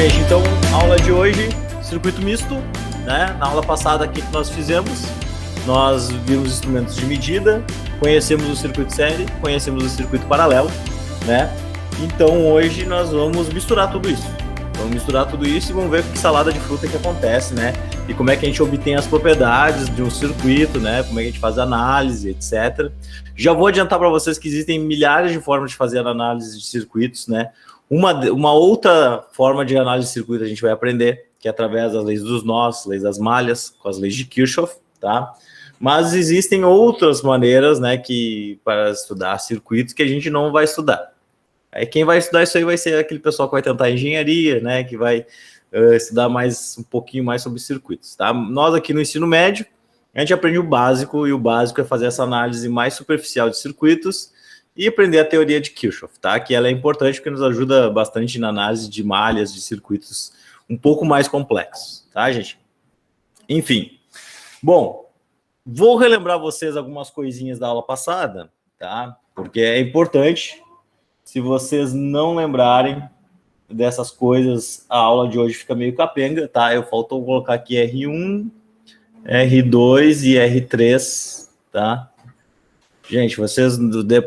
gente, então, aula de hoje, circuito misto, né? Na aula passada aqui que nós fizemos, nós vimos instrumentos de medida, conhecemos o circuito série, conhecemos o circuito paralelo, né? Então, hoje nós vamos misturar tudo isso. Vamos misturar tudo isso e vamos ver que salada de fruta que acontece, né? E como é que a gente obtém as propriedades de um circuito, né? Como é que a gente faz análise, etc. Já vou adiantar para vocês que existem milhares de formas de fazer análise de circuitos, né? Uma outra forma de análise de circuito a gente vai aprender, que é através das leis dos nós, leis das malhas, com as leis de Kirchhoff, tá? Mas existem outras maneiras, né, para estudar circuitos que a gente não vai estudar. Aí quem vai estudar isso aí vai ser aquele pessoal que vai tentar engenharia, né, que vai estudar um pouquinho mais sobre circuitos, tá? Nós aqui no ensino médio, a gente aprende o básico, e o básico é fazer essa análise mais superficial de circuitos e aprender a teoria de Kirchhoff, tá? Que ela é importante porque nos ajuda bastante na análise de malhas, de circuitos um pouco mais complexos, tá, gente? Enfim, bom, vou relembrar vocês algumas coisinhas da aula passada, tá? Porque é importante. Se vocês não lembrarem dessas coisas, a aula de hoje fica meio capenga, tá? Eu faltou colocar aqui R1, R2 e R3, tá? Gente, vocês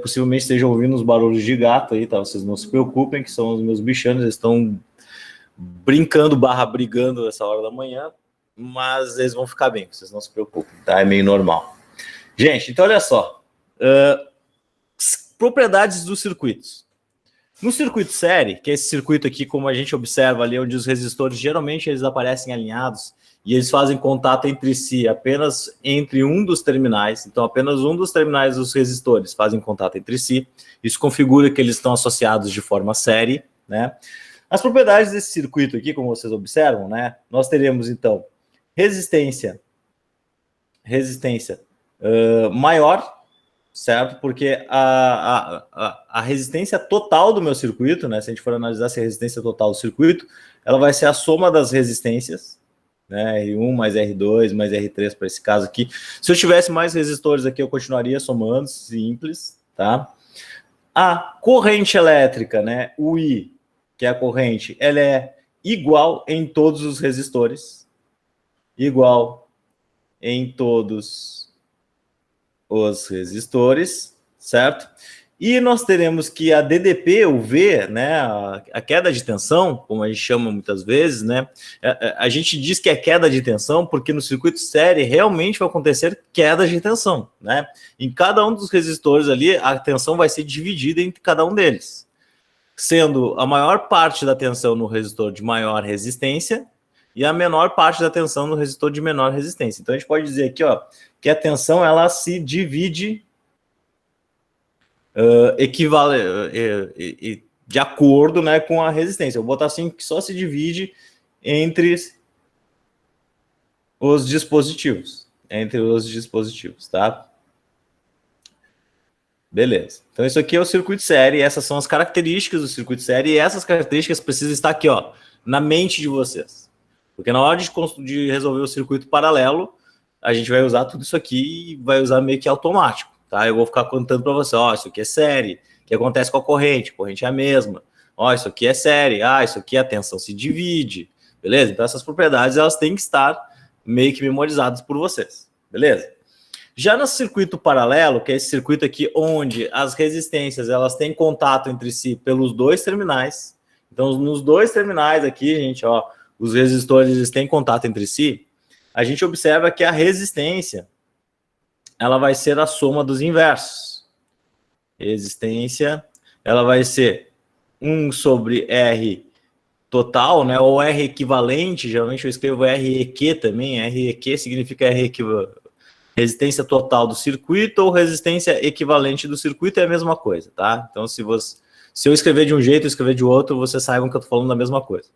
possivelmente estejam ouvindo os barulhos de gato aí, tá? Vocês não se preocupem, que são os meus bichanos, eles estão brincando / brigando essa hora da manhã, mas eles vão ficar bem, vocês não se preocupem, tá? É meio normal. Gente, então olha só. Propriedades dos circuitos. No circuito série, que é esse circuito aqui, como a gente observa ali, onde os resistores geralmente eles aparecem alinhados e eles fazem contato entre si apenas entre um dos terminais. Então, apenas um dos terminais dos resistores fazem contato entre si. Isso configura que eles estão associados de forma série, né? As propriedades desse circuito aqui, como vocês observam, né? Nós teremos, então, resistência maior, certo? Porque a resistência total do meu circuito, né? Se a gente for analisar se a resistência total do circuito, ela vai ser a soma das resistências, né? R1 mais R2 mais R3 para esse caso aqui. Se eu tivesse mais resistores aqui, eu continuaria somando, simples, tá? A corrente elétrica, né? O I, que é a corrente, ela é igual em todos os resistores, igual em todos os resistores, certo? E nós teremos que a DDP, o V, né, a queda de tensão, como a gente chama muitas vezes, né, a gente diz que é queda de tensão porque no circuito série realmente vai acontecer queda de tensão, né? Em cada um dos resistores ali, a tensão vai ser dividida entre cada um deles, sendo a maior parte da tensão no resistor de maior resistência e a menor parte da tensão no resistor de menor resistência. Então a gente pode dizer aqui, ó, que a tensão ela se divide de acordo, né, com a resistência. Eu vou botar assim que só se divide entre os dispositivos, tá? Beleza. Então isso aqui é o circuito série, essas são as características do circuito série, e essas características precisam estar aqui, ó, na mente de vocês. Porque na hora de resolver o circuito paralelo, a gente vai usar tudo isso aqui e vai usar meio que automático, tá? Eu vou ficar contando para você, ó, isso aqui é série, o que acontece com a corrente é a mesma, ó, isso aqui é série, isso aqui a tensão se divide, beleza? Então essas propriedades, elas têm que estar meio que memorizadas por vocês, beleza? Já no circuito paralelo, que é esse circuito aqui onde as resistências, elas têm contato entre si pelos dois terminais, então nos dois terminais aqui, gente, ó, os resistores têm contato entre si, a gente observa que a resistência ela vai ser a soma dos inversos. Resistência, ela vai ser 1 sobre R total, né, ou R equivalente, geralmente eu escrevo REQ também, REQ significa resistência total do circuito ou resistência equivalente do circuito é a mesma coisa, tá? Então, se eu escrever de um jeito e escrever de outro, vocês saibam que eu estou falando da mesma coisa.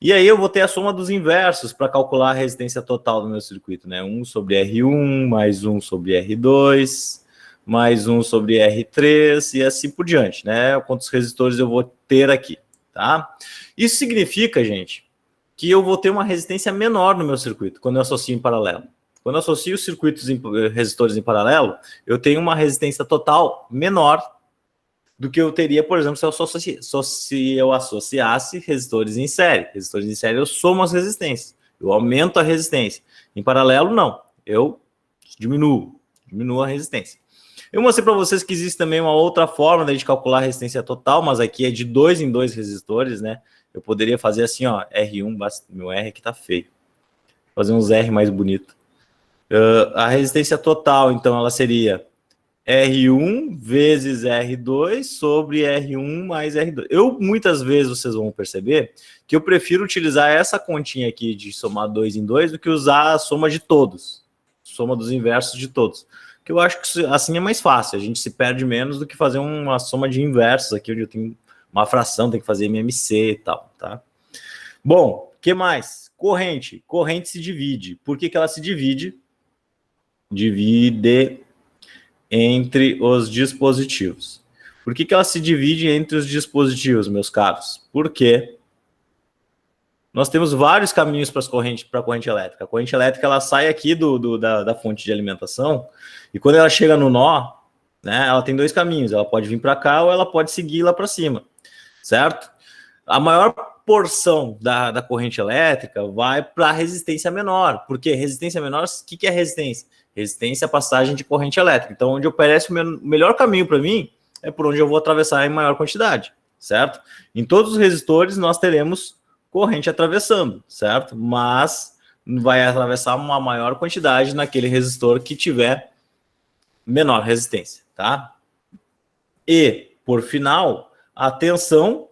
E aí eu vou ter a soma dos inversos para calcular a resistência total do meu circuito, né? 1 sobre R1, mais 1 sobre R2, mais 1 sobre R3 e assim por diante, né? Quantos resistores eu vou ter aqui, tá? Isso significa, gente, que eu vou ter uma resistência menor no meu circuito, quando eu associo em paralelo. Quando eu associo resistores em paralelo, eu tenho uma resistência total menor do que eu teria, por exemplo, se eu associasse resistores em série. Resistores em série eu somo as resistências, eu aumento a resistência. Em paralelo, não, eu diminuo a resistência. Eu mostrei para vocês que existe também uma outra forma de a gente calcular a resistência total, mas aqui é de 2 em 2 resistores, né? Eu poderia fazer assim, ó, R1, meu R aqui tá feio. Fazer uns R mais bonito. A resistência total, então, ela seria R1 vezes R2 sobre R1 mais R2. Muitas vezes, vocês vão perceber que eu prefiro utilizar essa continha aqui de somar 2 em 2 do que usar a soma de todos. Soma dos inversos de todos. Que eu acho que assim é mais fácil. A gente se perde menos do que fazer uma soma de inversos aqui, onde eu tenho uma fração, tem que fazer MMC e tal, tá? Bom, o que mais? Corrente. Corrente se divide. Por que ela se divide? Divide entre os dispositivos. Por que ela se divide entre os dispositivos, meus caros? Porque nós temos vários caminhos para a corrente elétrica. A corrente elétrica ela sai aqui da fonte de alimentação e quando ela chega no nó, né, ela tem 2 caminhos. Ela pode vir para cá ou ela pode seguir lá para cima, certo? A maior porção da corrente elétrica vai para a resistência menor. Por quê? Resistência menor, o que é resistência? Resistência à passagem de corrente elétrica. Então, onde oferece o melhor caminho para mim é por onde eu vou atravessar em maior quantidade, certo? Em todos os resistores nós teremos corrente atravessando, certo? Mas vai atravessar uma maior quantidade naquele resistor que tiver menor resistência, tá? E, por final, a tensão,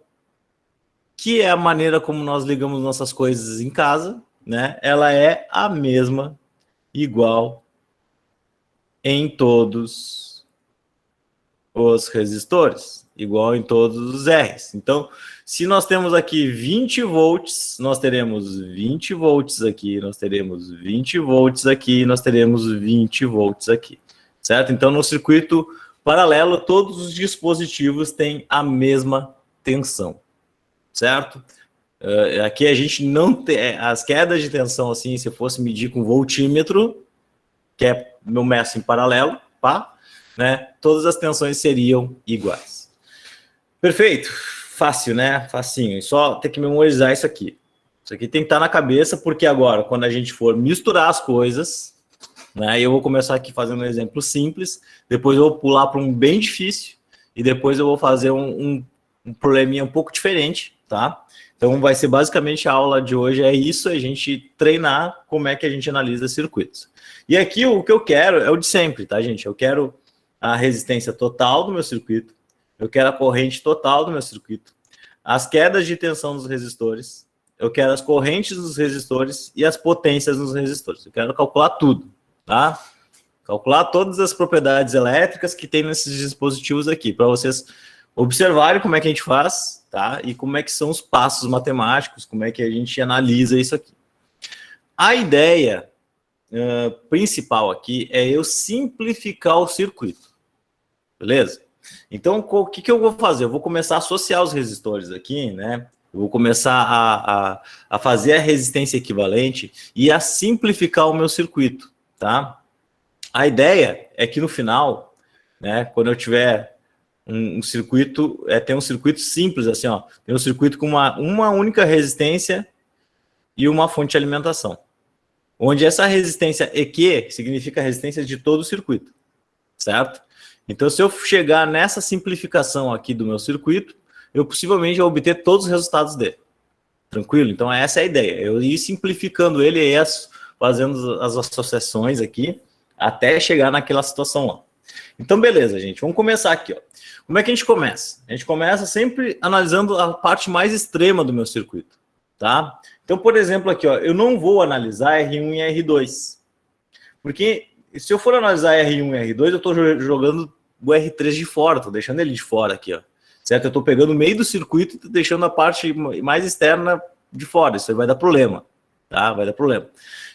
que é a maneira como nós ligamos nossas coisas em casa, né? Ela é a mesma, igual em todos os resistores, igual em todos os R's. Então, se nós temos aqui 20 volts, nós teremos 20 volts aqui, nós teremos 20 volts aqui, nós teremos 20 volts aqui, certo? Então, no circuito paralelo, todos os dispositivos têm a mesma tensão, certo? Aqui a gente não tem as quedas de tensão, assim, se eu fosse medir com voltímetro, que é meu meço em paralelo, pá, né? Todas as tensões seriam iguais. Perfeito, fácil, né? Facinho, só tem que memorizar isso aqui. Isso aqui tem que estar na cabeça, porque agora, quando a gente for misturar as coisas, né? Eu vou começar aqui fazendo um exemplo simples, depois eu vou pular para um bem difícil, e depois eu vou fazer um probleminha um pouco diferente, tá? Então vai ser basicamente a aula de hoje, é isso, a gente treinar como é que a gente analisa circuitos. E aqui o que eu quero é o de sempre, tá, gente? Eu quero a resistência total do meu circuito, eu quero a corrente total do meu circuito, as quedas de tensão dos resistores, eu quero as correntes dos resistores e as potências dos resistores. Eu quero calcular tudo, tá? Calcular todas as propriedades elétricas que tem nesses dispositivos aqui, para vocês observarem como é que a gente faz, tá? E como é que são os passos matemáticos, como é que a gente analisa isso aqui. A ideia principal aqui é eu simplificar o circuito, beleza? Então, o que eu vou fazer? Eu vou começar a associar os resistores aqui, né? Eu vou começar a fazer a resistência equivalente e a simplificar o meu circuito, tá? A ideia é que no final, né, quando eu tiver um circuito, tem um circuito simples, assim, ó, tem um circuito com uma única resistência e uma fonte de alimentação, onde essa resistência EQ significa a resistência de todo o circuito, certo? Então, se eu chegar nessa simplificação aqui do meu circuito, eu possivelmente vou obter todos os resultados dele. Tranquilo? Então, essa é a ideia. Eu ir simplificando ele e fazendo as associações aqui, até chegar naquela situação lá. Então, beleza, gente. Vamos começar aqui, ó. Como é que a gente começa? A gente começa sempre analisando a parte mais extrema do meu circuito, tá? Então, por exemplo, aqui, ó, eu não vou analisar R1 e R2. Porque se eu for analisar R1 e R2, eu estou jogando o R3 de fora, estou deixando ele de fora aqui, ó. Certo? Eu estou pegando o meio do circuito e deixando a parte mais externa de fora. Isso aí vai dar problema, tá? Vai dar problema.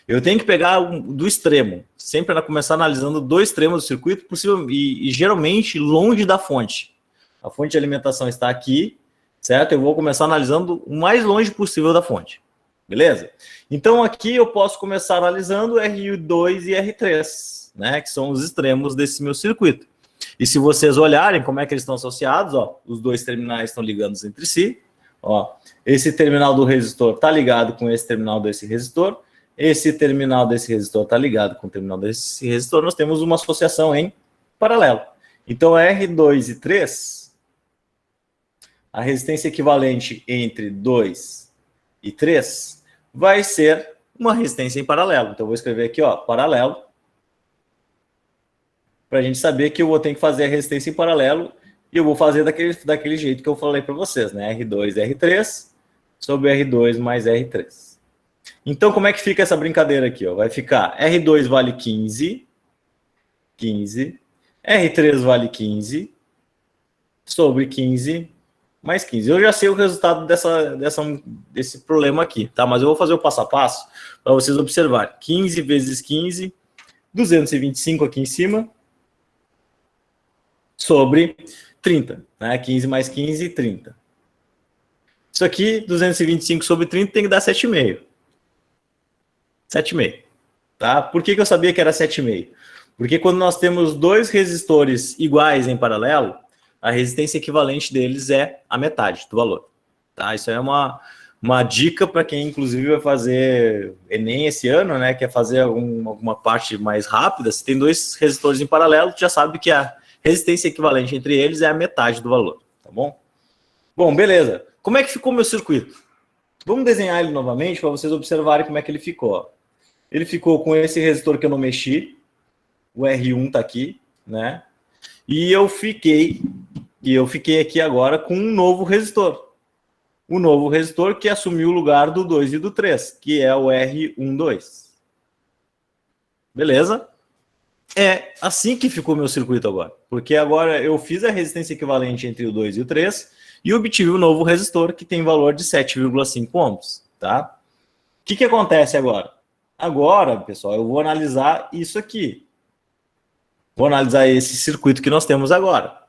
Eu tenho que pegar do extremo, sempre começar analisando do extremo do circuito possível e geralmente longe da fonte. A fonte de alimentação está aqui, certo? Eu vou começar analisando o mais longe possível da fonte, beleza? Então aqui eu posso começar analisando R2 e R3, né? Que são os extremos desse meu circuito. E se vocês olharem como é que eles estão associados, ó, os dois terminais estão ligados entre si. Ó, esse terminal do resistor está ligado com esse terminal desse resistor. Esse terminal desse resistor está ligado com o terminal desse resistor. Nós temos uma associação em paralelo. Então, R2 e 3, a resistência equivalente entre 2 e 3 vai ser uma resistência em paralelo. Então, eu vou escrever aqui, ó, paralelo, para a gente saber que eu vou ter que fazer a resistência em paralelo, e eu vou fazer daquele jeito que eu falei para vocês, né? R2, R3, sobre R2 mais R3. Então, como é que fica essa brincadeira aqui? Ó? Vai ficar R2 vale 15, 15, R3 vale 15, sobre 15, mais 15. Eu já sei o resultado desse problema aqui, tá? Mas eu vou fazer o passo a passo para vocês observarem. 15 vezes 15, 225 aqui em cima, sobre 30, né? 15 mais 15, 30. Isso aqui, 225 sobre 30, tem que dar 7,5. 7,5. Tá? Por que eu sabia que era 7,5? Porque quando nós temos dois resistores iguais em paralelo, a resistência equivalente deles é a metade do valor. Tá? Isso é uma dica para quem, inclusive, vai fazer Enem esse ano, né? Quer fazer alguma parte mais rápida. Se tem dois resistores em paralelo, já sabe que a resistência equivalente entre eles é a metade do valor. Tá bom? Bom, beleza. Como é que ficou meu circuito? Vamos desenhar ele novamente para vocês observarem como é que ele ficou. Ó. Ele ficou com esse resistor que eu não mexi. O R1 está aqui, né? E eu fiquei aqui agora com um novo resistor. Um novo resistor que assumiu o lugar do 2 e do 3, que é o R12. Beleza? É assim que ficou meu circuito agora. Porque agora eu fiz a resistência equivalente entre o 2 e o 3 e obtive um novo resistor que tem valor de 7,5 ohms. Tá? O que acontece agora? Agora, pessoal, eu vou analisar isso aqui. Vou analisar esse circuito que nós temos agora.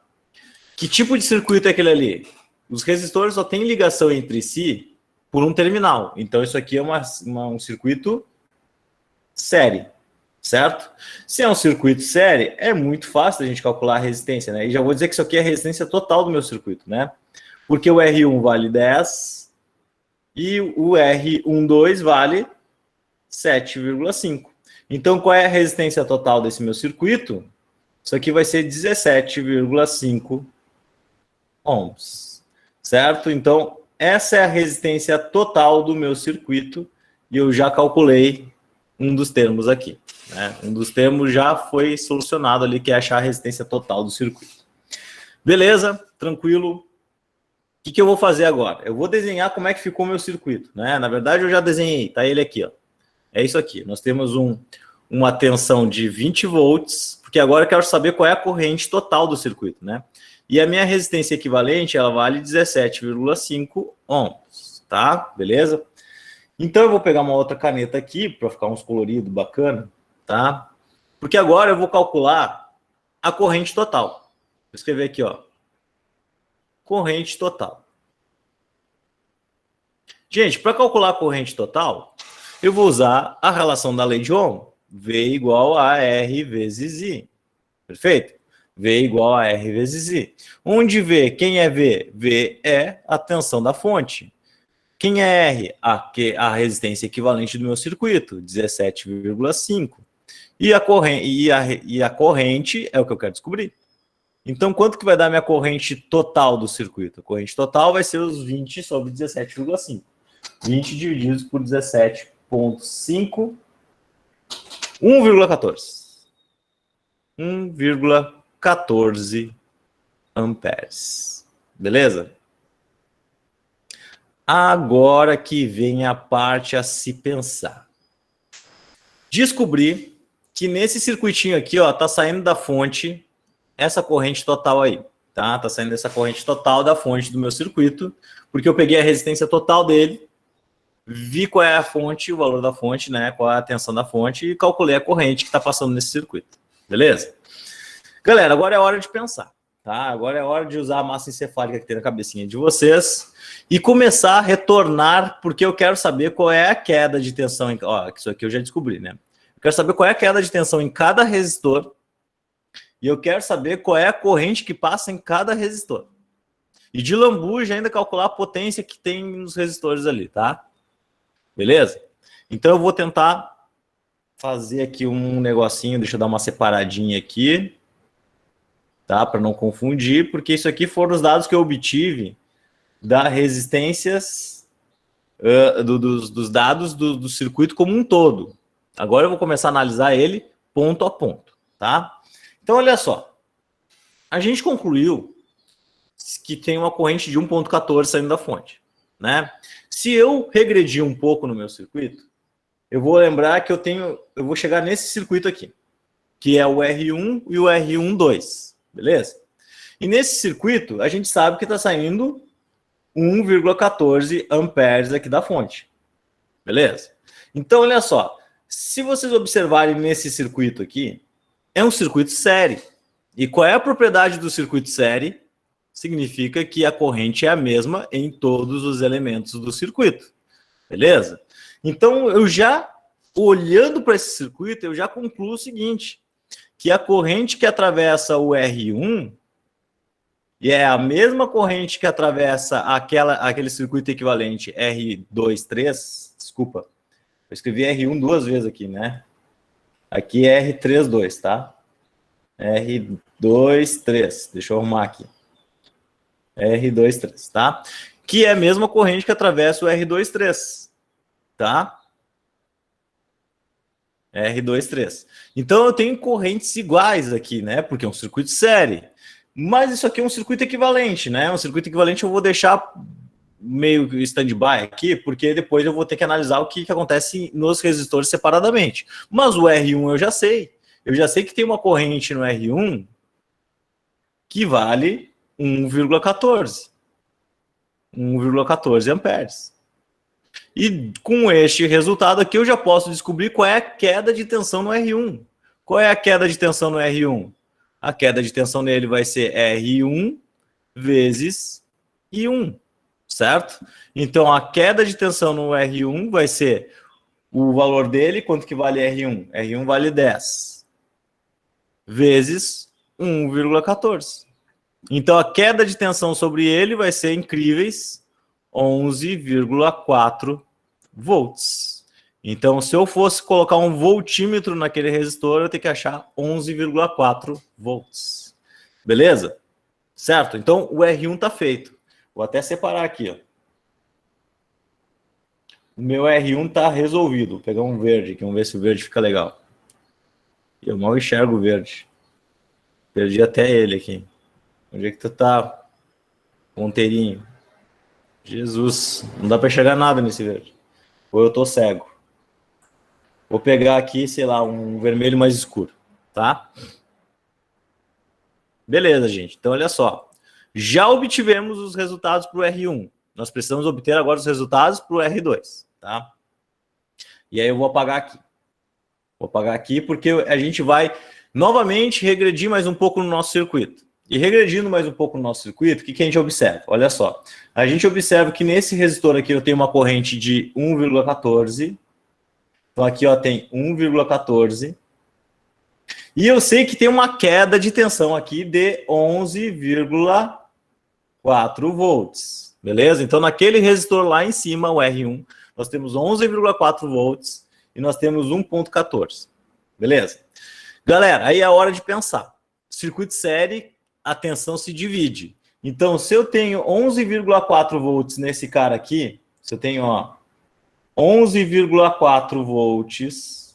Que tipo de circuito é aquele ali? Os resistores só têm ligação entre si por um terminal. Então, isso aqui é um circuito série, certo? Se é um circuito série, é muito fácil a gente calcular a resistência, né? E já vou dizer que isso aqui é a resistência total do meu circuito, né? Porque o R1 vale 10 e o R12 vale 7,5. Então, qual é a resistência total desse meu circuito? Isso aqui vai ser 17,5 ohms, certo? Então, essa é a resistência total do meu circuito e eu já calculei um dos termos aqui, né? Um dos termos já foi solucionado ali, que é achar a resistência total do circuito. Beleza? Tranquilo? O que eu vou fazer agora? Eu vou desenhar como é que ficou o meu circuito, né? Na verdade, eu já desenhei, tá ele aqui, ó. É isso aqui. Nós temos uma tensão de 20 volts, porque agora eu quero saber qual é a corrente total do circuito, né? E a minha resistência equivalente, ela vale 17,5 ohms, tá? Beleza? Então eu vou pegar uma outra caneta aqui, para ficar uns coloridos bacana, tá? Porque agora eu vou calcular a corrente total. Vou escrever aqui, ó. Corrente total. Gente, para calcular a corrente total, eu vou usar a relação da lei de Ohm. V igual a R vezes I. Perfeito? V igual a R vezes I. Onde V? Quem é V? V é a tensão da fonte. Quem é R? A resistência equivalente do meu circuito, 17,5. E a corrente é o que eu quero descobrir. Então, quanto que vai dar minha corrente total do circuito? A corrente total vai ser os 20 sobre 17,5. 20 divididos por 17,5, 1,14. 1,14 amperes. Beleza? Agora que vem a parte a se pensar. Descobri que nesse circuitinho aqui, ó, tá saindo da fonte essa corrente total aí, tá? Tá saindo essa corrente total da fonte do meu circuito, porque eu peguei a resistência total dele, vi qual é a fonte, o valor da fonte, né? Qual é a tensão da fonte e calculei a corrente que está passando nesse circuito. Beleza? Galera, agora é hora de pensar, tá? Agora é hora de usar a massa encefálica que tem na cabecinha de vocês e começar a retornar, porque eu quero saber qual é a queda de tensão. Ó, isso aqui eu já descobri, né? Eu quero saber qual é a queda de tensão em cada resistor E eu quero saber qual é a corrente que passa em cada resistor. E de lambuja ainda calcular a potência que tem nos resistores ali, tá? Beleza? Então eu vou tentar fazer aqui um negocinho, deixa eu dar uma separadinha aqui, tá? Para não confundir, porque isso aqui foram os dados que eu obtive das resistências dos dados do circuito como um todo. Agora eu vou começar a analisar ele ponto a ponto, tá? Então olha só, a gente concluiu que tem uma corrente de 1.14 saindo da fonte, né? Se eu regredir um pouco no meu circuito, eu vou lembrar que eu vou chegar nesse circuito aqui, que é o R1 e o R12, beleza? E nesse circuito, a gente sabe que está saindo 1,14 amperes aqui da fonte, beleza? Então, olha só, se vocês observarem nesse circuito aqui, é um circuito série. E qual é a propriedade do circuito série? Significa que a corrente é a mesma em todos os elementos do circuito, beleza? Então, eu já, olhando para esse circuito, eu já concluo o seguinte, que a corrente que atravessa o R1 e é a mesma corrente que atravessa aquele circuito equivalente R23, desculpa, eu escrevi R1 duas vezes aqui, né? Aqui é R32, tá? R23, deixa eu arrumar aqui. R23, tá? Que é a mesma corrente que atravessa o R23, tá? R23. Então eu tenho correntes iguais aqui, né? Porque é um circuito série. Mas isso aqui é um circuito equivalente, né? Um circuito equivalente eu vou deixar meio stand-by aqui, porque depois eu vou ter que analisar o que acontece nos resistores separadamente. Mas o R1 eu já sei. Eu já sei que tem uma corrente no R1 que vale 1,14. 1,14 amperes. E com este resultado aqui eu já posso descobrir qual é a queda de tensão no R1. Qual é a queda de tensão no R1? A queda de tensão nele vai ser R1 vezes I1, certo? Então a queda de tensão no R1 vai ser o valor dele, quanto que vale R1? R1 vale 10 vezes 1,14. Então a queda de tensão sobre ele vai ser incríveis 11,4 volts. Então, se eu fosse colocar um voltímetro naquele resistor, eu tenho que achar 11,4 volts. Beleza? Certo? Então, o R1 está feito. Vou até separar aqui, ó. O meu R1 está resolvido. Vou pegar um verde aqui, vamos ver se o verde fica legal. Eu mal enxergo o verde. Perdi até ele aqui. Onde é que tu tá, ponteirinho? Jesus, não dá para enxergar nada nesse verde. Ou eu tô cego. Vou pegar aqui, sei lá, um vermelho mais escuro, tá? Beleza, gente. Então, olha só. Já obtivemos os resultados para o R1. Nós precisamos obter agora os resultados para o R2, tá? E aí eu vou apagar aqui. Vou apagar aqui porque a gente vai novamente regredir mais um pouco no nosso circuito. E regredindo mais um pouco no nosso circuito, o que a gente observa? Olha só. A gente observa que nesse resistor aqui eu tenho uma corrente de 1,14. Então aqui ó, tem 1,14. E eu sei que tem uma queda de tensão aqui de 11,4 volts. Beleza? Então naquele resistor lá em cima, o R1, nós temos 11,4 volts e nós temos 1,14. Beleza? Galera, aí é a hora de pensar. Circuito série, a tensão se divide. Então, se eu tenho 11,4 volts nesse cara aqui, se eu tenho, ó, 11,4 volts,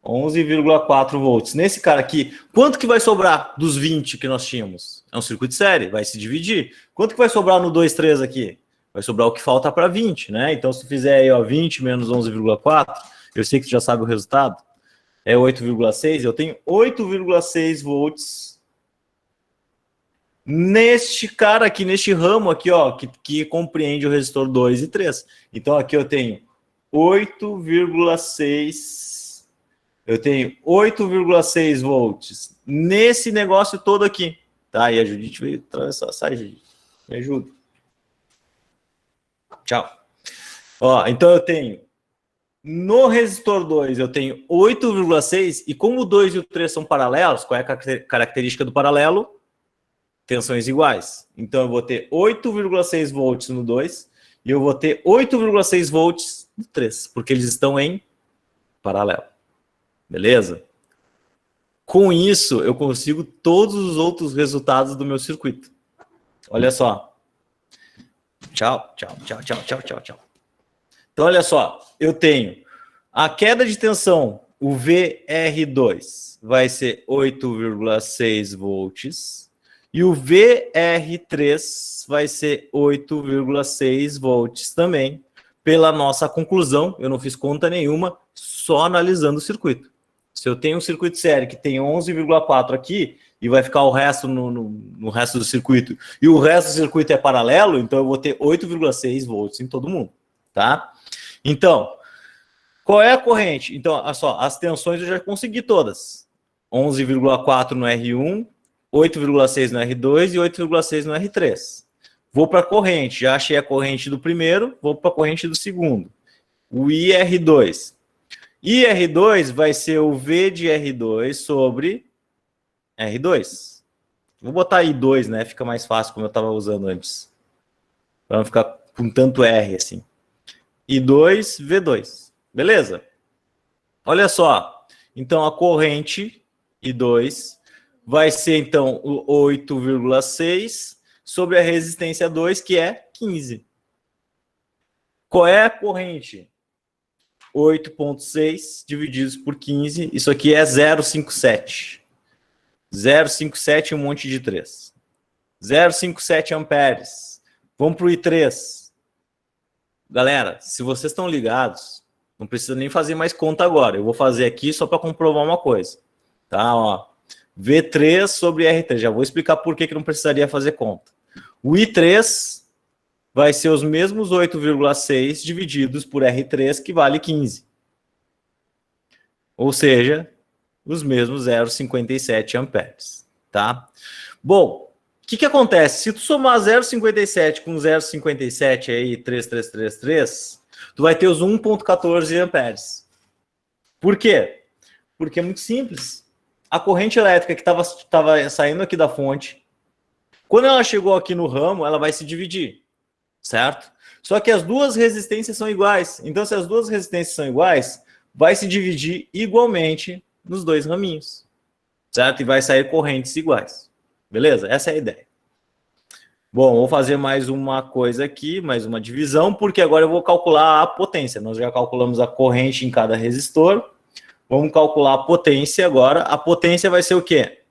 11,4 volts nesse cara aqui, quanto que vai sobrar dos 20 que nós tínhamos? É um circuito série, vai se dividir. Quanto que vai sobrar no 2,3 aqui? Vai sobrar o que falta para 20, né? Então, se fizer aí, ó, 20 menos 11,4, eu sei que tu já sabe o resultado, é 8,6, eu tenho 8,6 volts neste cara aqui, neste ramo aqui, ó, que compreende o resistor 2 e 3. Então, aqui eu tenho 8,6, eu tenho 8,6 volts nesse negócio todo aqui, tá? E a Judite veio atravessar, sai, Judite, me ajuda. Tchau. Ó, então eu tenho No resistor 2 eu tenho 8,6 e como o 2 e o 3 são paralelos, qual é a característica do paralelo? Tensões iguais. Então eu vou ter 8,6 volts no 2 e eu vou ter 8,6 volts no 3, porque eles estão em paralelo. Beleza? Com isso, eu consigo todos os outros resultados do meu circuito. Olha só. Tchau, tchau, tchau, tchau, tchau, tchau, tchau. Então, olha só. Eu tenho a queda de tensão, o VR2, vai ser 8,6 volts. E o VR3 vai ser 8,6 volts também. Pela nossa conclusão, eu não fiz conta nenhuma, só analisando o circuito. Se eu tenho um circuito série que tem 11,4 aqui e vai ficar o resto no resto do circuito, e o resto do circuito é paralelo, então eu vou ter 8,6 volts em todo mundo, tá? Então, qual é a corrente? Então, olha só, as tensões eu já consegui todas. 11,4 no R1, 8,6 no R2 e 8,6 no R3. Vou para a corrente, já achei a corrente do primeiro, vou para a corrente do segundo. O IR2. IR2 vai ser o V de R2 sobre R2. Vou botar I2, né? Fica mais fácil, como eu estava usando antes. Para não ficar com tanto R assim. I2, V2. Beleza? Olha só. Então, a corrente I2 vai ser, então, o 8,6 sobre a resistência 2, que é 15. Qual é a corrente? 8,6 divididos por 15. Isso aqui é 0,57. 0,57 e um monte de 3. 0,57 amperes. Vamos para o I3. Galera, se vocês estão ligados, não precisa nem fazer mais conta agora. Eu vou fazer aqui só para comprovar uma coisa. Tá, ó. V3 sobre R3. Já vou explicar por que não precisaria fazer conta. O I3 vai ser os mesmos 8,6 divididos por R3, que vale 15. Ou seja, os mesmos 0,57 amperes. Tá? Bom, o que acontece? Se tu somar 0,57 com 0,57 aí, 3,333, tu vai ter os 1,14 amperes. Por quê? Porque é muito simples. A corrente elétrica que estava saindo aqui da fonte, quando ela chegou aqui no ramo, ela vai se dividir, certo? Só que as duas resistências são iguais. Então, se as duas resistências são iguais, vai se dividir igualmente nos dois raminhos, certo? E vai sair correntes iguais. Beleza? Essa é a ideia. Bom, vou fazer mais uma coisa aqui, mais uma divisão, porque agora eu vou calcular a potência. Nós já calculamos a corrente em cada resistor. Vamos calcular a potência agora. A potência vai ser o quê?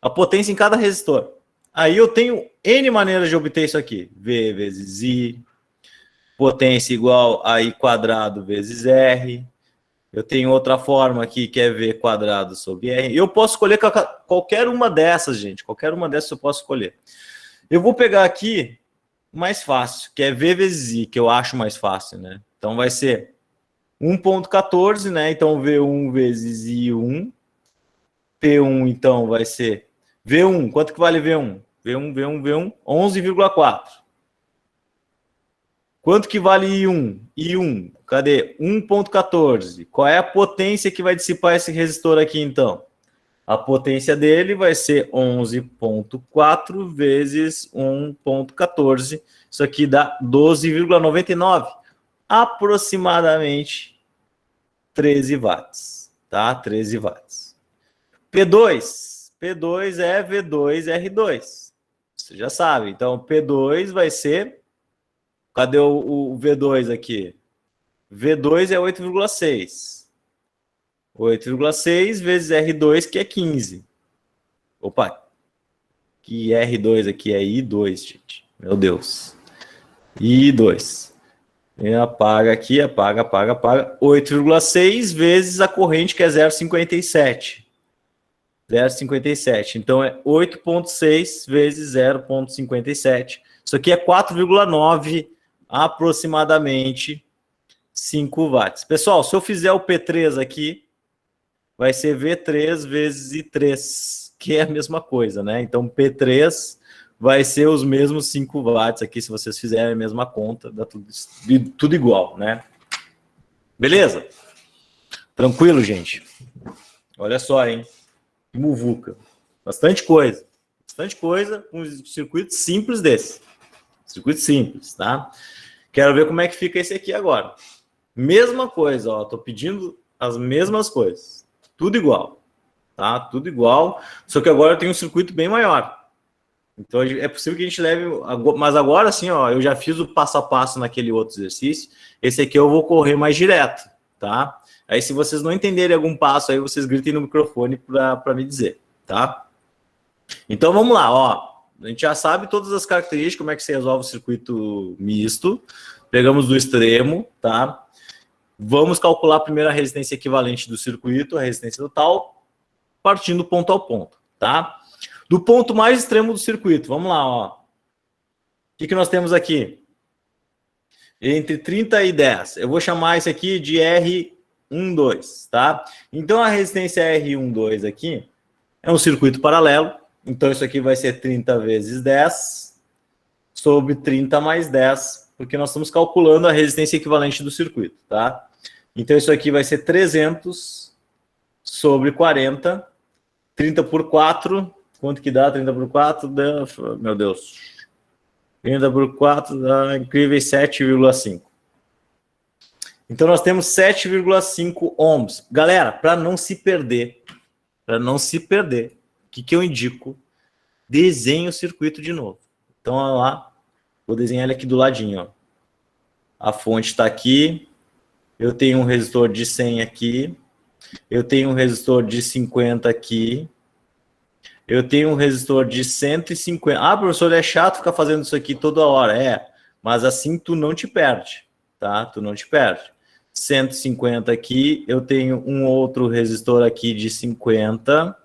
A potência em cada resistor. Aí eu tenho N maneiras de obter isso aqui. V vezes I, potência igual a I quadrado vezes R. Eu tenho outra forma aqui que é V quadrado sobre R. Eu posso escolher qualquer uma dessas, gente. Qualquer uma dessas eu posso escolher. Eu vou pegar aqui o mais fácil, que é V vezes I, que eu acho mais fácil, né? Então vai ser 1,14, né? Então V1 vezes I1. P1, então, vai ser V1. Quanto que vale V1? V1, 11,4. Quanto que vale I1? I1, cadê? 1,14. Qual é a potência que vai dissipar esse resistor aqui, então? A potência dele vai ser 11,4 vezes 1,14. Isso aqui dá 12,99. Aproximadamente 13 watts. Tá? 13 watts. P2. P2 é V2R2. Você já sabe. Então, P2 vai ser... Cadê o V2 aqui? V2 é 8,6. 8,6 vezes R2, que é 15. Opa, que R2 aqui é I2, gente. Meu Deus. I2. E apaga aqui, apaga. 8,6 vezes a corrente, que é 0,57. 0,57. Então, é 8,6 vezes 0,57. Isso aqui é 4,9, aproximadamente 5 watts. Pessoal, se eu fizer o P3 aqui, vai ser V3 vezes I3, que é a mesma coisa, né? Então, P3 vai ser os mesmos 5 watts aqui, se vocês fizerem a mesma conta, dá tudo igual, né? Beleza? Tranquilo, gente? Olha só, hein? Que muvuca. Bastante coisa. Bastante coisa com um circuito simples desse. Circuito simples, tá? Quero ver como é que fica esse aqui agora. Mesma coisa, ó. Tô pedindo as mesmas coisas. Tudo igual. Tá? Tudo igual. Só que agora eu tenho um circuito bem maior. Então é possível que a gente leve... Mas agora sim, ó. Eu já fiz o passo a passo naquele outro exercício. Esse aqui eu vou correr mais direto, tá? Aí se vocês não entenderem algum passo, aí vocês gritem no microfone para me dizer, tá? Então vamos lá, ó. A gente já sabe todas as características, como é que se resolve o circuito misto. Pegamos do extremo, tá? Vamos calcular primeiro a resistência equivalente do circuito, a resistência total, partindo ponto ao ponto, tá? Do ponto mais extremo do circuito, vamos lá, ó. O que nós temos aqui? Entre 30 e 10. Eu vou chamar isso aqui de R12, tá? Então a resistência R12 aqui é um circuito paralelo. Então isso aqui vai ser 30 vezes 10 sobre 30 mais 10, porque nós estamos calculando a resistência equivalente do circuito, tá? Então isso aqui vai ser 300 sobre 40, 30 por 4, quanto que dá 30 por 4? Meu Deus, 30 por 4 dá incríveis 7,5. Então nós temos 7,5 ohms. Galera, para não se perder, o que eu indico? Desenhe o circuito de novo. Então, olha lá, vou desenhar ele aqui do ladinho, ó. A fonte está aqui, eu tenho um resistor de 100 aqui, eu tenho um resistor de 50 aqui, eu tenho um resistor de 150. Ah, professor, é chato ficar fazendo isso aqui toda hora. É, mas assim tu não te perde, tá? Tu não te perde. 150 aqui, eu tenho um outro resistor aqui de 50,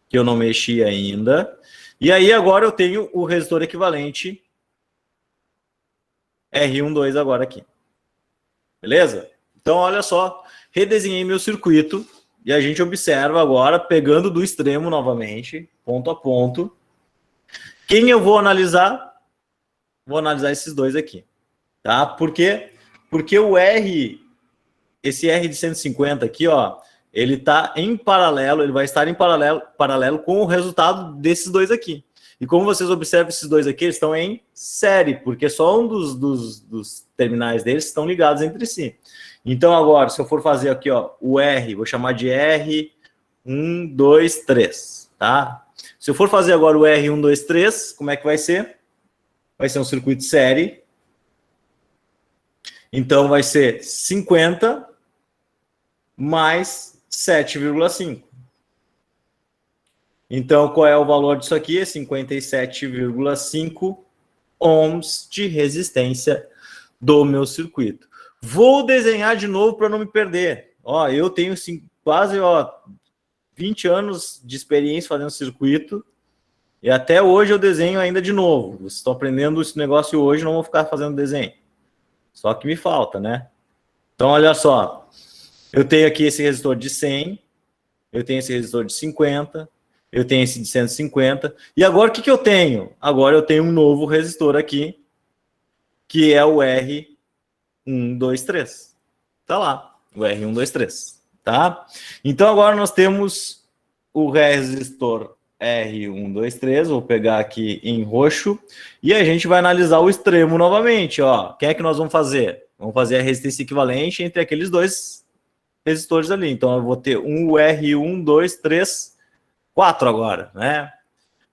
que eu não mexi ainda. E aí agora eu tenho o resistor equivalente R12 agora aqui. Beleza? Então, olha só, redesenhei meu circuito e a gente observa agora, pegando do extremo novamente, ponto a ponto. Quem eu vou analisar? Vou analisar esses dois aqui, tá? Por quê? Porque o R, esse R de 150 aqui, ó, ele tá em paralelo, ele vai estar em paralelo com o resultado desses dois aqui. E como vocês observam, esses dois aqui, eles estão em série, porque só um dos terminais deles estão ligados entre si. Então, agora, se eu for fazer aqui, ó, o R, vou chamar de R1, 2, 3, tá? Se eu for fazer agora o R1, 2, 3, como é que vai ser? Vai ser um circuito série. Então, vai ser 50 mais 7,5. Então, qual é o valor disso aqui? É 57,5 ohms de resistência do meu circuito. Vou desenhar de novo para não me perder. Ó, eu tenho quase 20 anos de experiência fazendo circuito e até hoje eu desenho ainda de novo. Vocês estão aprendendo esse negócio hoje, não vou ficar fazendo desenho. Só que me falta, né? Então, olha só. Eu tenho aqui esse resistor de 100, eu tenho esse resistor de 50, eu tenho esse de 150. E agora o que eu tenho? Agora eu tenho um novo resistor aqui, que é o R123. Tá lá, o R123, tá? Então agora nós temos o resistor R123, vou pegar aqui em roxo, e a gente vai analisar o extremo novamente, ó. O que é que nós vamos fazer? Vamos fazer a resistência equivalente entre aqueles dois resistores ali. Então eu vou ter um R1, 2, 3, 4 agora, né?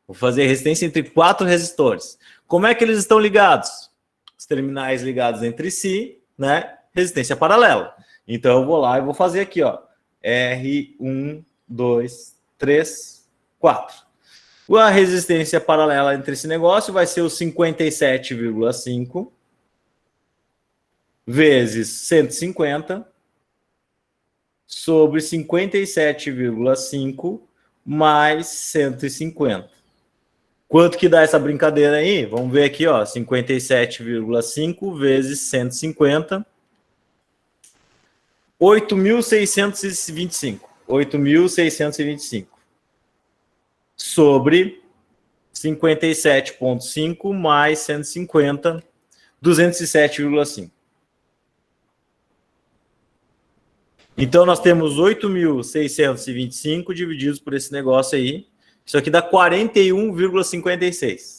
Vou fazer resistência entre 4 resistores. Como é que eles estão ligados? Os terminais ligados entre si, né? Resistência paralela. Então eu vou lá e vou fazer aqui, ó. R1, 2, 3, 4. A resistência paralela entre esse negócio vai ser o 57,5 vezes 150 sobre 57,5 mais 150. Quanto que dá essa brincadeira aí? Vamos ver aqui, ó, 57,5 vezes 150, 8.625. 8.625 sobre 57,5 mais 150, 207,5. Então, nós temos 8.625 divididos por esse negócio aí. Isso aqui dá 41,56.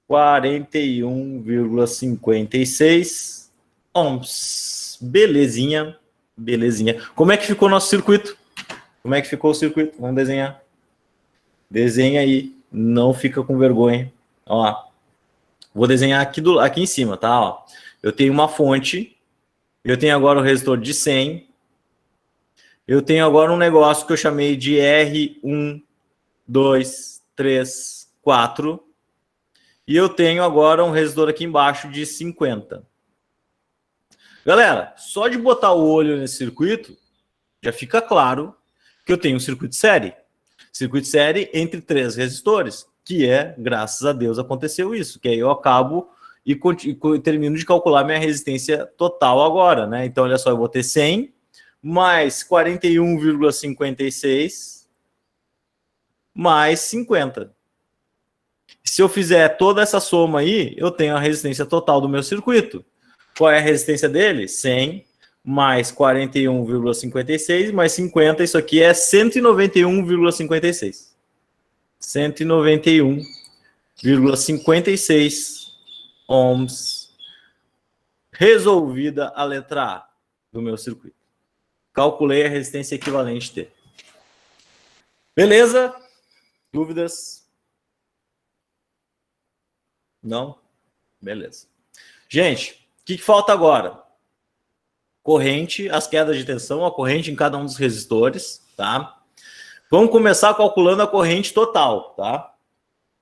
41,56 ohms. Belezinha, belezinha. Como é que ficou o nosso circuito? Como é que ficou o circuito? Vamos desenhar. Desenha aí. Não fica com vergonha. Ó, vou desenhar aqui em cima, tá? Ó, eu tenho uma fonte. Eu tenho agora o resistor de 100. Eu tenho agora um negócio que eu chamei de R1, 2, 3, 4. E eu tenho agora um resistor aqui embaixo de 50. Galera, só de botar o olho nesse circuito, já fica claro que eu tenho um circuito série. Circuito série entre 3 resistores, que é, graças a Deus, aconteceu isso. Que aí eu acabo e termino de calcular minha resistência total agora, né? Então, olha só, eu vou ter 100 mais 41,56 mais 50. Se eu fizer toda essa soma aí, eu tenho a resistência total do meu circuito. Qual é a resistência dele? 100 mais 41,56 mais 50, isso aqui é 191,56. 191,56 ohms. Resolvida a letra A do meu circuito. Calculei a resistência equivalente T. Beleza? Dúvidas? Não? Beleza. Gente, o que falta agora? Corrente, as quedas de tensão, a corrente em cada um dos resistores, tá? Vamos começar calculando a corrente total, tá?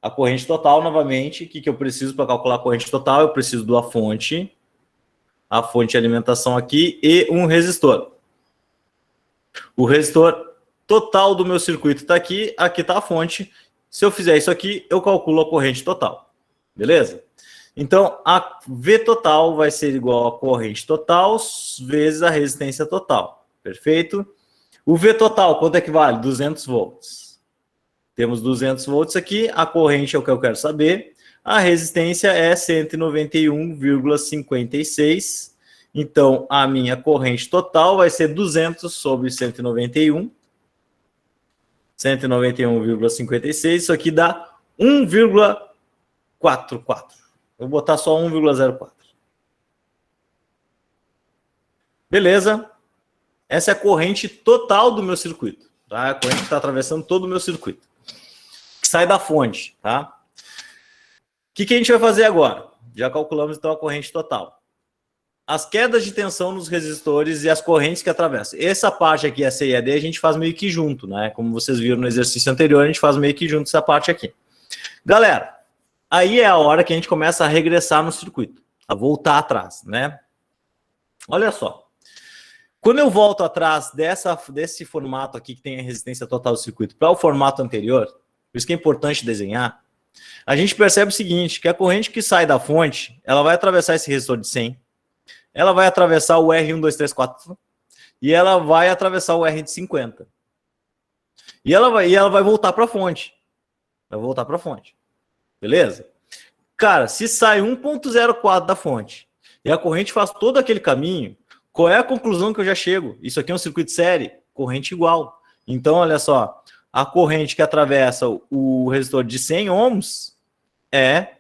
A corrente total, novamente, o que eu preciso para calcular a corrente total? Eu preciso da fonte, a fonte de alimentação aqui e um resistor. O resistor total do meu circuito está aqui está a fonte. Se eu fizer isso aqui, eu calculo a corrente total. Beleza? Então, a V total vai ser igual a corrente total vezes a resistência total. Perfeito? O V total, quanto é que vale? 200 volts. Temos 200 volts aqui, a corrente é o que eu quero saber. A resistência é 191,56. Então, a minha corrente total vai ser 200 sobre 191. 191,56. Isso aqui dá 1,44. Vou botar só 1,04. Beleza? Essa é a corrente total do meu circuito. Tá? A corrente que está atravessando todo o meu circuito. Que sai da fonte. Tá? O que a gente vai fazer agora? Já calculamos então a corrente total. As quedas de tensão nos resistores e as correntes que atravessam. Essa parte aqui, a C e a D, a gente faz meio que junto, né? Como vocês viram no exercício anterior, a gente faz meio que junto essa parte aqui. Galera, aí é a hora que a gente começa a regressar no circuito, a voltar atrás, né? Olha só. Quando eu volto atrás desse formato aqui que tem a resistência total do circuito para o formato anterior, por isso que é importante desenhar, a gente percebe o seguinte, que a corrente que sai da fonte, ela vai atravessar esse resistor de 100, ela vai atravessar o R1, 2, 3, 4 e ela vai atravessar o R de 50. E ela vai voltar para a fonte. Vai voltar para a fonte. Beleza? Cara, se sai 1,04 da fonte e a corrente faz todo aquele caminho, qual é a conclusão que eu já chego? Isso aqui é um circuito série, corrente igual. Então, olha só, a corrente que atravessa o resistor de 100 ohms é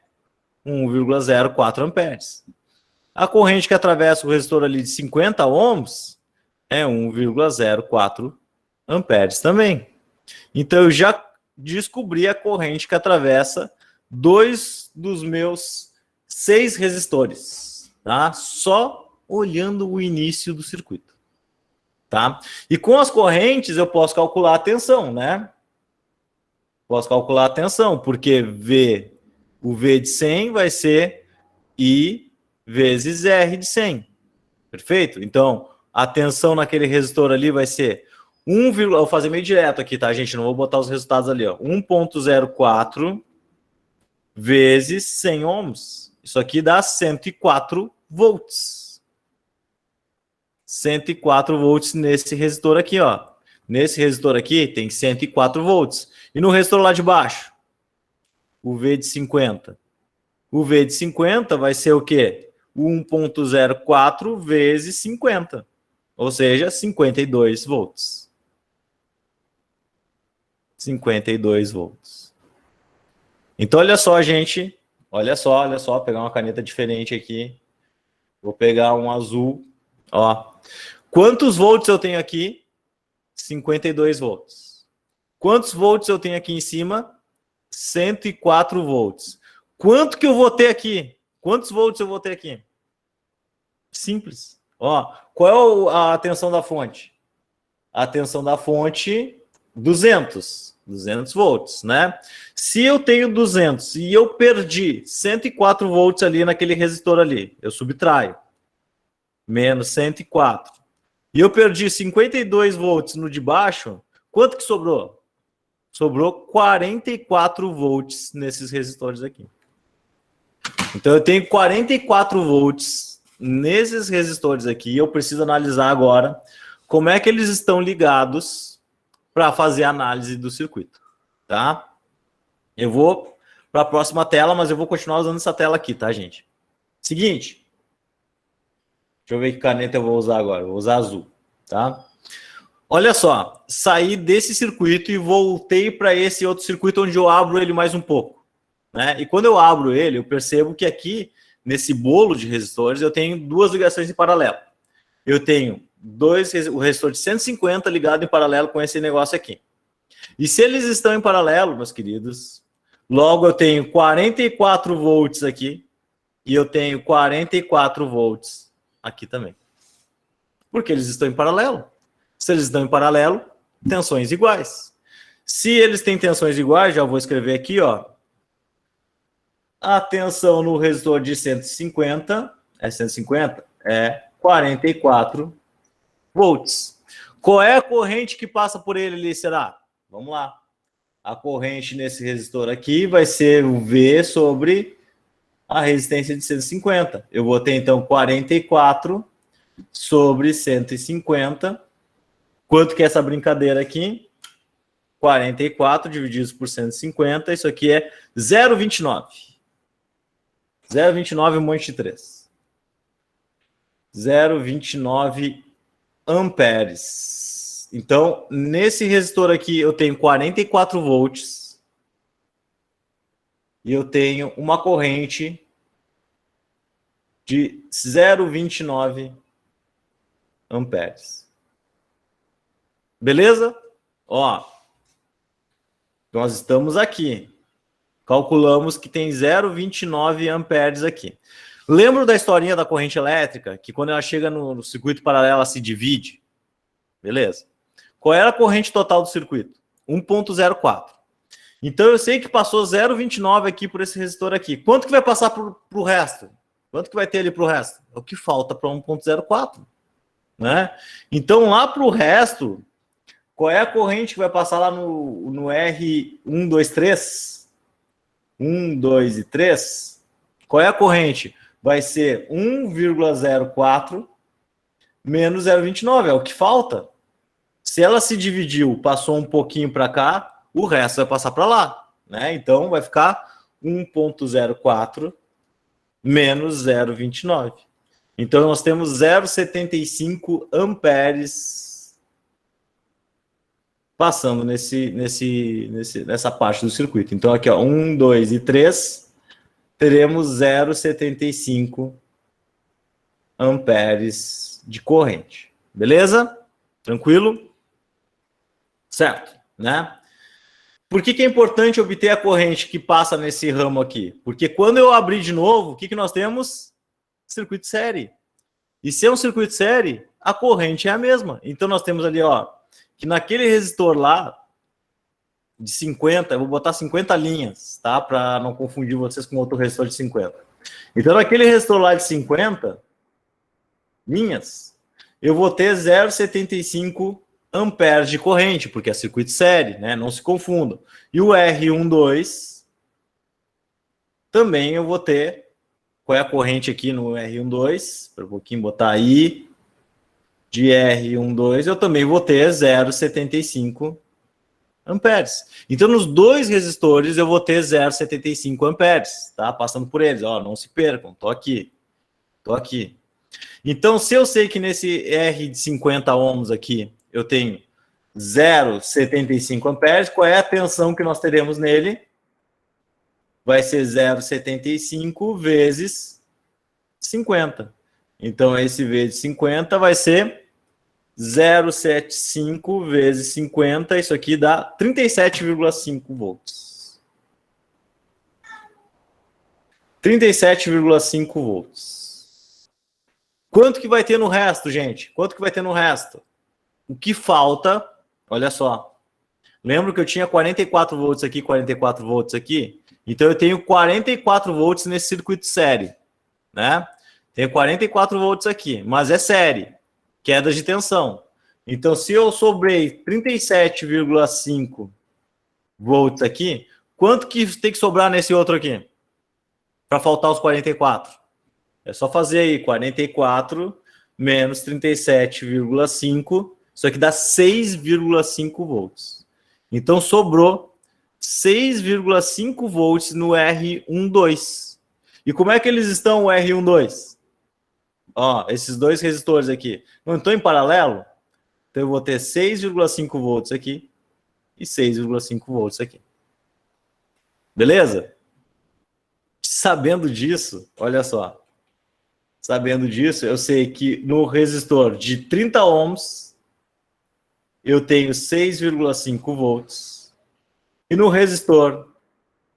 1,04 amperes. A corrente que atravessa o resistor ali de 50 ohms é 1,04 amperes também. Então, eu já descobri a corrente que atravessa 2 dos meus 6 resistores, tá? Só olhando o início do circuito, tá? E com as correntes eu posso calcular a tensão, né? Posso calcular a tensão, porque o V de 100 vai ser I vezes R de 100. Perfeito? Então, a tensão naquele resistor ali vai ser 1, eu vou fazer meio direto aqui, tá, gente? Não vou botar os resultados ali, ó. 1,04 vezes 100 ohms. Isso aqui dá 104 volts. 104 volts nesse resistor aqui, ó. Nesse resistor aqui tem 104 volts. E no resistor lá de baixo? O V de 50. O V de 50 vai ser o quê? 1,04 vezes 50. ou seja, 52 volts. 52 volts. Então, olha só, gente. Olha só. Vou pegar uma caneta diferente aqui. Vou pegar um azul. Ó. Quantos volts eu tenho aqui? 52 volts. Quantos volts eu tenho aqui em cima? 104 volts. Quanto que eu vou ter aqui? Quantos volts eu vou ter aqui? Simples. Ó, qual é a tensão da fonte? A tensão da fonte, 200 volts, né? Se eu tenho 200 e eu perdi 104 volts ali naquele resistor ali, eu subtraio. Menos 104. E eu perdi 52 volts no de baixo, quanto que sobrou? Sobrou 44 volts nesses resistores aqui. Então eu tenho 44 volts nesses resistores aqui, e eu preciso analisar agora como é que eles estão ligados para fazer a análise do circuito, tá? Eu vou para a próxima tela, mas eu vou continuar usando essa tela aqui, tá, gente? Seguinte. Deixa eu ver que caneta eu vou usar agora. Eu vou usar azul, tá? Olha só, saí desse circuito e voltei para esse outro circuito onde eu abro ele mais um pouco, né? E quando eu abro ele, eu percebo que aqui, nesse bolo de resistores, eu tenho duas ligações em paralelo. Eu tenho o resistor de 150 ligado em paralelo com esse negócio aqui. E se eles estão em paralelo, meus queridos, logo eu tenho 44 volts aqui e eu tenho 44 volts aqui também. Porque eles estão em paralelo. Se eles estão em paralelo, tensões iguais. Se eles têm tensões iguais, já vou escrever aqui, ó. A tensão no resistor de 150 é 44 volts. Qual é a corrente que passa por ele ali, será? Vamos lá. A corrente nesse resistor aqui vai ser o V sobre a resistência de 150. Eu vou ter, então, 44 sobre 150. Quanto que é essa brincadeira aqui? 44 divididos por 150. Isso aqui é 0,29. 0,29 um monte de 3. 0,29 amperes. Então, nesse resistor aqui, eu tenho 44 volts. E eu tenho uma corrente de 0,29 amperes. Beleza? Ó, nós estamos aqui. Calculamos que tem 0,29 amperes aqui. Lembro da historinha da corrente elétrica, que quando ela chega no circuito paralelo, ela se divide? Beleza. Qual era a corrente total do circuito? 1,04. Então eu sei que passou 0,29 aqui por esse resistor aqui. Quanto que vai passar para o resto? Quanto que vai ter ali para o resto? É o que falta para 1,04. Né? Então lá para o resto, qual é a corrente que vai passar lá no R1, 2, 3? 1, 2 e 3? Qual é a corrente? Vai ser 1,04 menos 0,29, é o que falta. Se ela se dividiu, passou um pouquinho para cá, o resto vai passar para lá, né? Então vai ficar 1,04 menos 0,29. Então nós temos 0,75 amperes passando nessa parte do circuito. Então aqui, ó, 1, 2 e 3, teremos 0,75 amperes de corrente. Beleza? Tranquilo? Certo, né? Por que é importante obter a corrente que passa nesse ramo aqui? Porque quando eu abrir de novo, o que nós temos? Circuito série. E se é um circuito série, a corrente é a mesma. Então nós temos ali, ó, que naquele resistor lá, de 50, eu vou botar 50 linhas, tá? Para não confundir vocês com outro resistor de 50. Então naquele resistor lá de 50 linhas, eu vou ter 0,75 amperes de corrente, porque é circuito série, né? Não se confundam. E o R12 também eu vou ter. Qual é a corrente aqui no R12? Para um pouquinho botar aí. De R12 eu também vou ter 0,75 amperes. Então nos dois resistores eu vou ter 0,75 amperes, tá? Passando por eles, ó, não se percam, tô aqui. Então, se eu sei que nesse R de 50 ohms aqui eu tenho 0,75 amperes, qual é a tensão que nós teremos nele? Vai ser 0,75 vezes 50. Então, esse vezes 50 vai ser 0,75 vezes 50. Isso aqui dá 37,5 volts. 37,5 volts. Quanto que vai ter no resto, gente? Quanto que vai ter no resto? O que falta, olha só. Lembra que eu tinha 44 volts aqui, 44 volts aqui? Então, eu tenho 44 volts nesse circuito série, né? Tenho 44 volts aqui, mas é série, queda de tensão. Então, se eu sobrei 37,5 volts aqui, quanto que tem que sobrar nesse outro aqui? Para faltar os 44. É só fazer aí 44 menos 37,5. Isso aqui dá 6,5 volts. Então, sobrou 6,5 volts no R12. E como é que eles estão, o R12? Ó, esses dois resistores aqui. Não estão em paralelo? Então, eu vou ter 6,5 volts aqui e 6,5 volts aqui. Beleza? Sabendo disso, olha só. Sabendo disso, eu sei que no resistor de 30 ohms, eu tenho 6,5 volts. E no resistor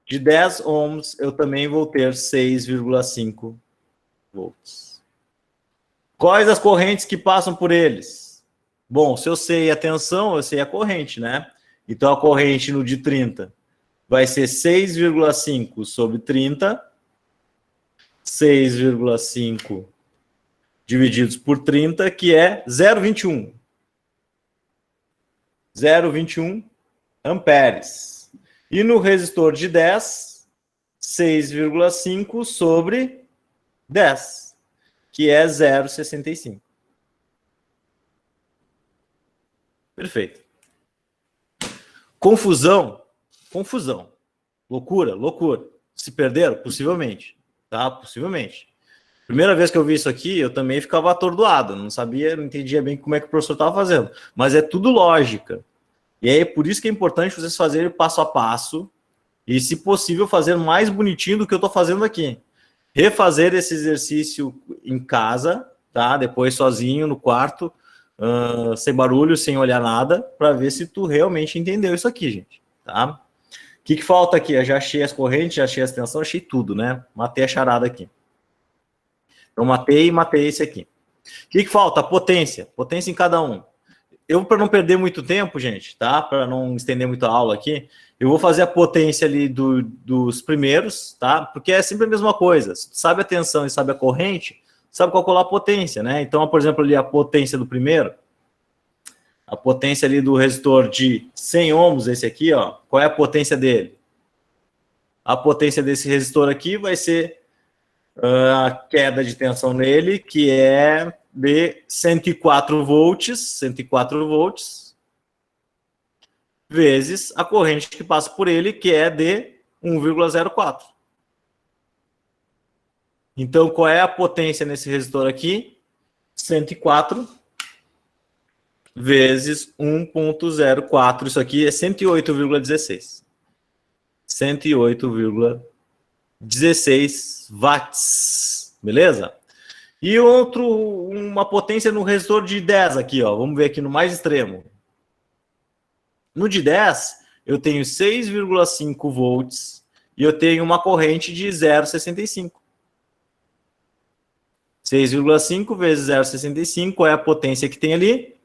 de 10 ohms, eu também vou ter 6,5 volts. Quais as correntes que passam por eles? Bom, se eu sei a tensão, eu sei a corrente, né? Então, a corrente no de 30 vai ser 6,5 sobre 30. 6,5 divididos por 30, que é 0,21. 0,21 amperes. E no resistor de 10, 6,5 sobre 10, que é 0,65. Perfeito. Confusão? Confusão. Loucura? Loucura. Se perderam? Possivelmente. Tá? Possivelmente. Primeira vez que eu vi isso aqui, eu também ficava atordoado. Não sabia, não entendia bem como é que o professor estava fazendo. Mas é tudo lógica. E aí, por isso que é importante vocês fazerem passo a passo e, se possível, fazer mais bonitinho do que eu estou fazendo aqui. Refazer esse exercício em casa, tá? Depois sozinho, no quarto, sem barulho, sem olhar nada, para ver se tu realmente entendeu isso aqui, gente, tá? O que falta aqui? Eu já achei as correntes, já achei as tensões, achei tudo, né? Matei a charada aqui. Então, matei esse aqui. O que falta? A potência. Potência em cada um. Eu, para não perder muito tempo, gente, tá? Para não estender muito a aula aqui, eu vou fazer a potência ali dos primeiros, tá? Porque é sempre a mesma coisa. Se tu sabe a tensão e sabe a corrente, sabe calcular a potência, né? Então, por exemplo, ali a potência do primeiro, a potência ali do resistor de 100 ohms, esse aqui, ó, qual é a potência dele? A potência desse resistor aqui vai ser a queda de tensão nele, que é de 104 volts, vezes a corrente que passa por ele, que é de 1,04. Então, qual é a potência nesse resistor aqui? 104 vezes 1,04. Isso aqui é 108,16. 108,16 watts. Beleza? E uma potência no resistor de 10 aqui, ó. Vamos ver aqui no mais extremo. No de 10, eu tenho 6,5 volts e eu tenho uma corrente de 0,65. 6,5 vezes 0,65, qual é a potência que tem ali?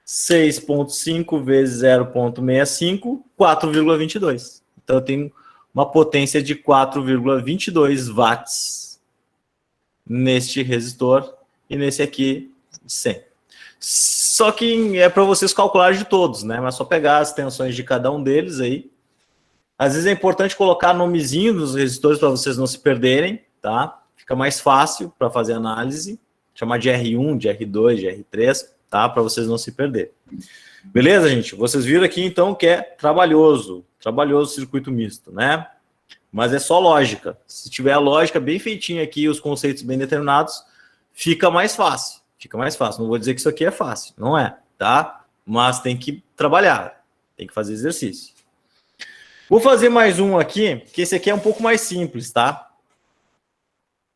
6,5 vezes 0,65, 4,22. Então, eu tenho uma potência de 4,22 watts neste resistor e nesse aqui 100. Só que é para vocês calcularem de todos, né? Mas só pegar as tensões de cada um deles aí. Às vezes é importante colocar nomezinho nos resistores para vocês não se perderem, tá? Fica mais fácil para fazer análise. Chamar de R1, de R2, de R3, tá? Para vocês não se perderem. Beleza, gente? Vocês viram aqui, então, que é trabalhoso o circuito misto, né? Mas é só lógica. Se tiver a lógica bem feitinha aqui, os conceitos bem determinados, fica mais fácil. Fica mais fácil. Não vou dizer que isso aqui é fácil. Não é, tá? Mas tem que trabalhar. Tem que fazer exercício. Vou fazer mais um aqui, que esse aqui é um pouco mais simples, tá?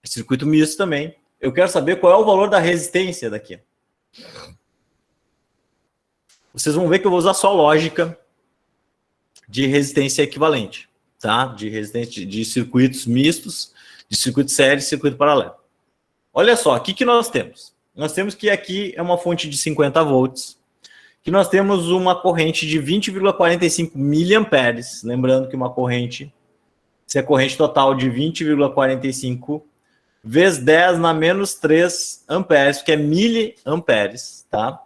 Circuito misto também. Eu quero saber qual é o valor da resistência daqui. Vocês vão ver que eu vou usar só lógica de resistência equivalente, tá? De resistência de circuitos mistos, de circuito série e circuito paralelo. Olha só, o que nós temos? Nós temos que aqui é uma fonte de 50 volts, que nós temos uma corrente de 20,45 miliamperes. Lembrando que uma corrente, se é corrente total de 20,45 vezes 10 na menos 3 amperes, que é miliamperes, tá?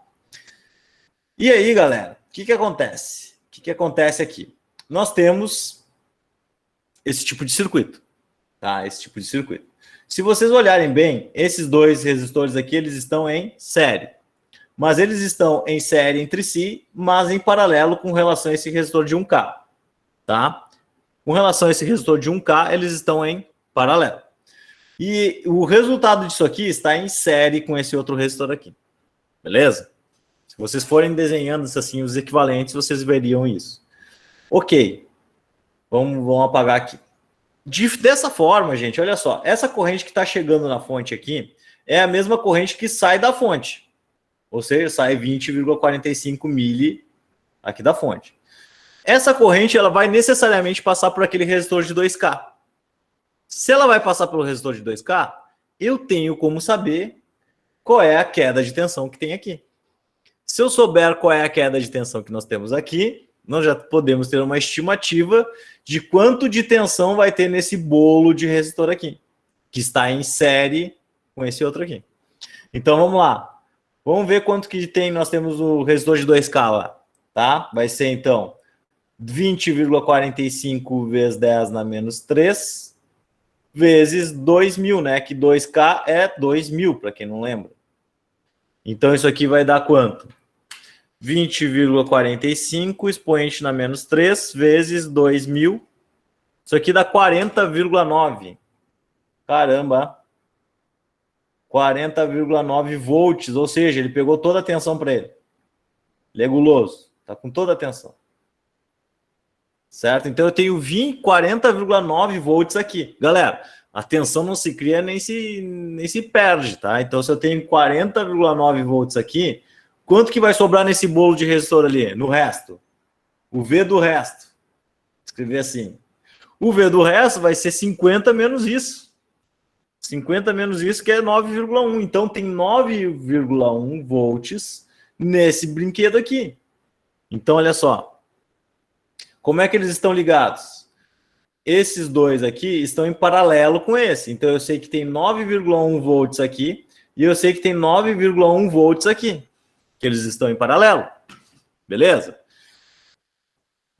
E aí, galera, o que acontece? O que acontece aqui? Nós temos esse tipo de circuito, tá? Esse tipo de circuito. Se vocês olharem bem, esses dois resistores aqui, eles estão em série. Mas eles estão em série entre si, mas em paralelo com relação a esse resistor de 1K, tá? Com relação a esse resistor de 1K, eles estão em paralelo. E o resultado disso aqui está em série com esse outro resistor aqui. Beleza? Se vocês forem desenhando assim os equivalentes, vocês veriam isso. Ok. Vamos apagar aqui. Dessa forma, gente, olha só. Essa corrente que está chegando na fonte aqui é a mesma corrente que sai da fonte. Ou seja, sai 20,45 mili aqui da fonte. Essa corrente ela vai necessariamente passar por aquele resistor de 2K. Se ela vai passar pelo resistor de 2K, eu tenho como saber qual é a queda de tensão que tem aqui. Se eu souber qual é a queda de tensão que nós temos aqui, nós já podemos ter uma estimativa de quanto de tensão vai ter nesse bolo de resistor aqui, que está em série com esse outro aqui. Então vamos lá. Vamos ver quanto que tem, nós temos o resistor de 2K lá, tá? Vai ser então 20,45 vezes 10 na menos 3 vezes 2.000, né? Que 2K é 2.000, para quem não lembra. Então isso aqui vai dar quanto? 20,45 expoente na menos 3 vezes 2.000. Isso aqui dá 40,9. Caramba! 40,9 volts, ou seja, ele pegou toda a tensão para ele. Ele é guloso, tá com toda a tensão. Certo? Então eu tenho 40,9 volts aqui. Galera, a tensão não se cria nem se perde, tá? Então se eu tenho 40,9 volts aqui, quanto que vai sobrar nesse bolo de resistor ali? No resto? O V do resto. Escrever assim. O V do resto vai ser 50 menos isso. 50 menos isso, que é 9,1. Então, tem 9,1 volts nesse brinquedo aqui. Então, olha só. Como é que eles estão ligados? Esses dois aqui estão em paralelo com esse. Então, eu sei que tem 9,1 volts aqui e eu sei que tem 9,1 volts aqui. Que eles estão em paralelo. Beleza?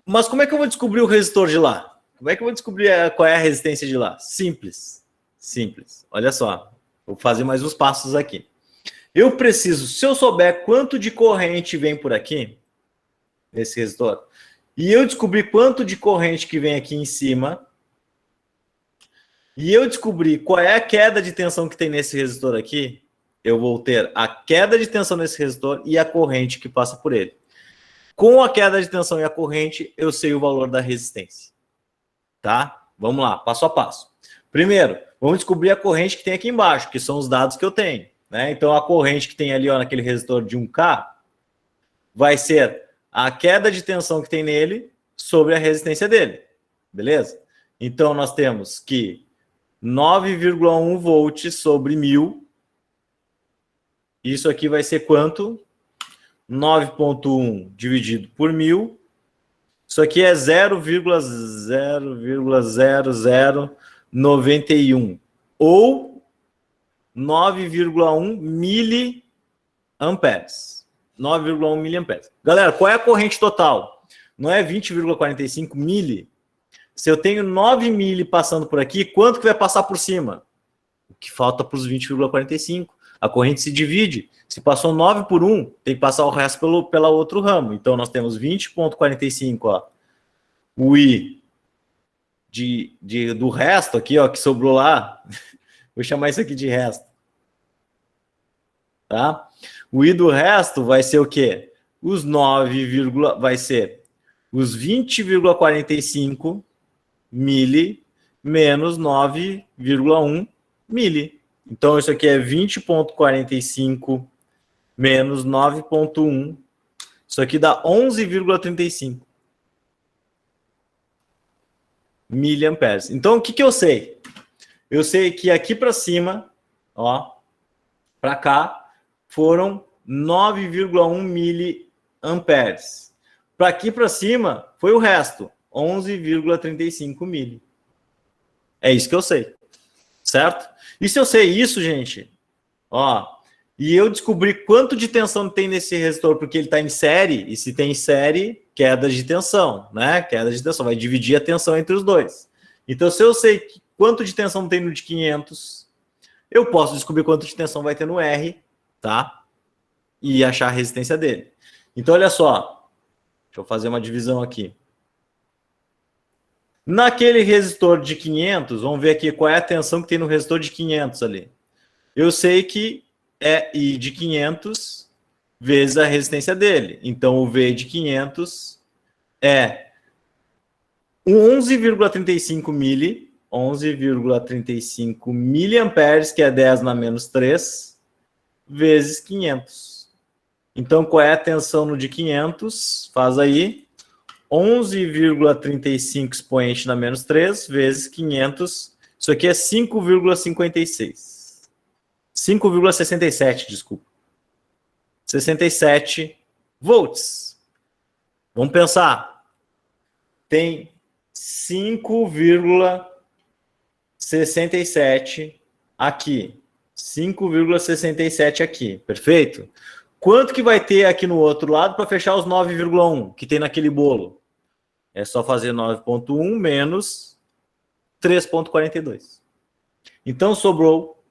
Mas como é que eu vou descobrir o resistor de lá? Como é que eu vou descobrir qual é a resistência de lá? Simples. Simples. Olha só. Vou fazer mais uns passos aqui. Eu preciso, se eu souber quanto de corrente vem por aqui, nesse resistor, e eu descobrir quanto de corrente que vem aqui em cima, e eu descobrir qual é a queda de tensão que tem nesse resistor aqui, eu vou ter a queda de tensão nesse resistor e a corrente que passa por ele. Com a queda de tensão e a corrente, eu sei o valor da resistência. Tá? Vamos lá, passo a passo. Primeiro, vamos descobrir a corrente que tem aqui embaixo, que são os dados que eu tenho. Né? Então, a corrente que tem ali ó, naquele resistor de 1K vai ser a queda de tensão que tem nele sobre a resistência dele. Beleza? Então, nós temos que 9,1 volts sobre 1.000. Isso aqui vai ser quanto? 9,1 dividido por 1.000. Isso aqui é 0,0091 ou 9,1 miliamperes. 9,1 miliamperes. Galera, qual é a corrente total? Não é 20,45 mili? Se eu tenho 9 mili passando por aqui, quanto que vai passar por cima? O que falta para os 20,45? A corrente se divide. Se passou 9 por 1, tem que passar o resto pela outro ramo. Então, nós temos 20,45, ó. O I do resto aqui, ó, que sobrou lá. Vou chamar isso aqui de resto. tá? O I do resto vai ser o quê? Os 9, vai ser os 20,45 mili menos 9,1 mili. Então, isso aqui é 20,45 menos 9,1. Isso aqui dá 11,35 miliamperes. Então, o que, que eu sei? Eu sei que aqui para cima, ó, para cá, foram 9,1 miliamperes. Para aqui para cima, foi o resto, 11,35 mili. É isso que eu sei, certo? E se eu sei isso, gente, ó, e eu descobri quanto de tensão tem nesse resistor, porque ele está em série, e se tem série, queda de tensão, né? Queda de tensão, vai dividir a tensão entre os dois. Então, se eu sei quanto de tensão tem no de 500, eu posso descobrir quanto de tensão vai ter no R, tá? E achar a resistência dele. Então, olha só. Deixa eu fazer uma divisão aqui. Naquele resistor de 500, vamos ver aqui qual é a tensão que tem no resistor de 500 ali. Eu sei que é I de 500 vezes a resistência dele. Então, o V de 500 é 11,35 mili, 11,35 miliamperes, que é 10 na menos 3, vezes 500. Então, qual é a tensão no de 500? Faz aí 11,35 expoente na menos 3, vezes 500. Isso aqui é 5,56. 5,67, desculpa. 67 volts. Vamos pensar. Tem 5,67 aqui. 5,67 aqui. Perfeito? Quanto que vai ter aqui no outro lado para fechar os 9,1 que tem naquele bolo? É só fazer 9,1 menos 3,42. Então, sobrou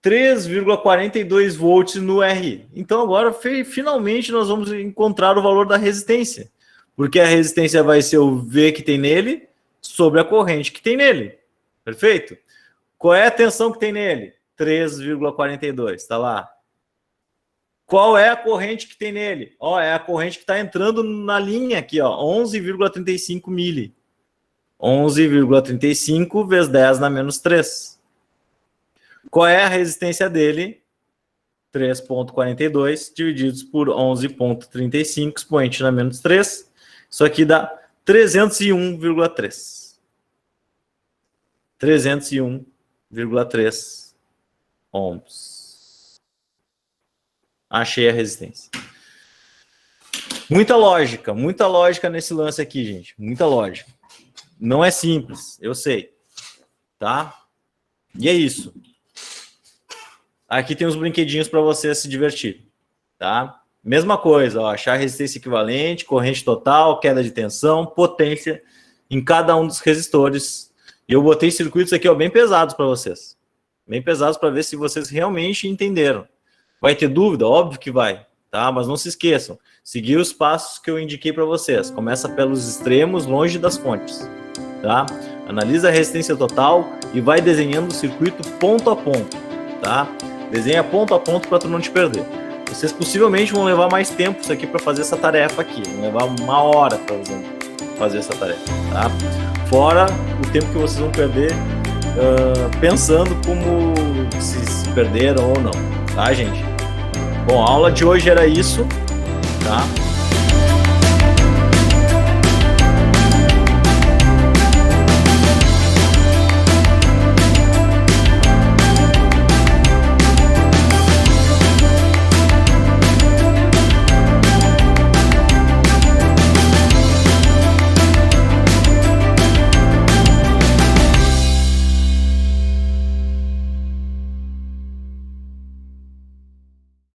3,42 volts no RI. Então, agora, finalmente, nós vamos encontrar o valor da resistência. Porque a resistência vai ser o V que tem nele sobre a corrente que tem nele. Perfeito? Qual é a tensão que tem nele? 3,42. Está lá. Qual é a corrente que tem nele? Ó, é a corrente que está entrando na linha aqui, ó, 11,35 mili. 11,35 vezes 10 na menos 3. Qual é a resistência dele? 3,42 divididos por 11,35 expoente na menos 3. Isso aqui dá 301,3. 301,3 ohms. Achei a resistência. Muita lógica nesse lance aqui, gente. Muita lógica. Não é simples, eu sei. Tá? E é isso. Aqui tem uns brinquedinhos para você se divertir. Tá? Mesma coisa, ó, achar resistência equivalente, corrente total, queda de tensão, potência em cada um dos resistores. E eu botei circuitos aqui, ó, bem pesados para vocês. Bem pesados para ver se vocês realmente entenderam. Vai ter dúvida? Óbvio que vai, tá? Mas não se esqueçam, seguir os passos que eu indiquei para vocês. Começa pelos extremos, longe das fontes, tá? Analisa a resistência total e vai desenhando o circuito ponto a ponto, tá? Desenha ponto a ponto para tu não te perder. Vocês possivelmente vão levar mais tempo isso aqui para fazer essa tarefa aqui. Vão levar 1 hora para fazer essa tarefa, tá? Fora o tempo que vocês vão perder pensando como se perderam ou não, tá, gente? Bom, a aula de hoje era isso, tá?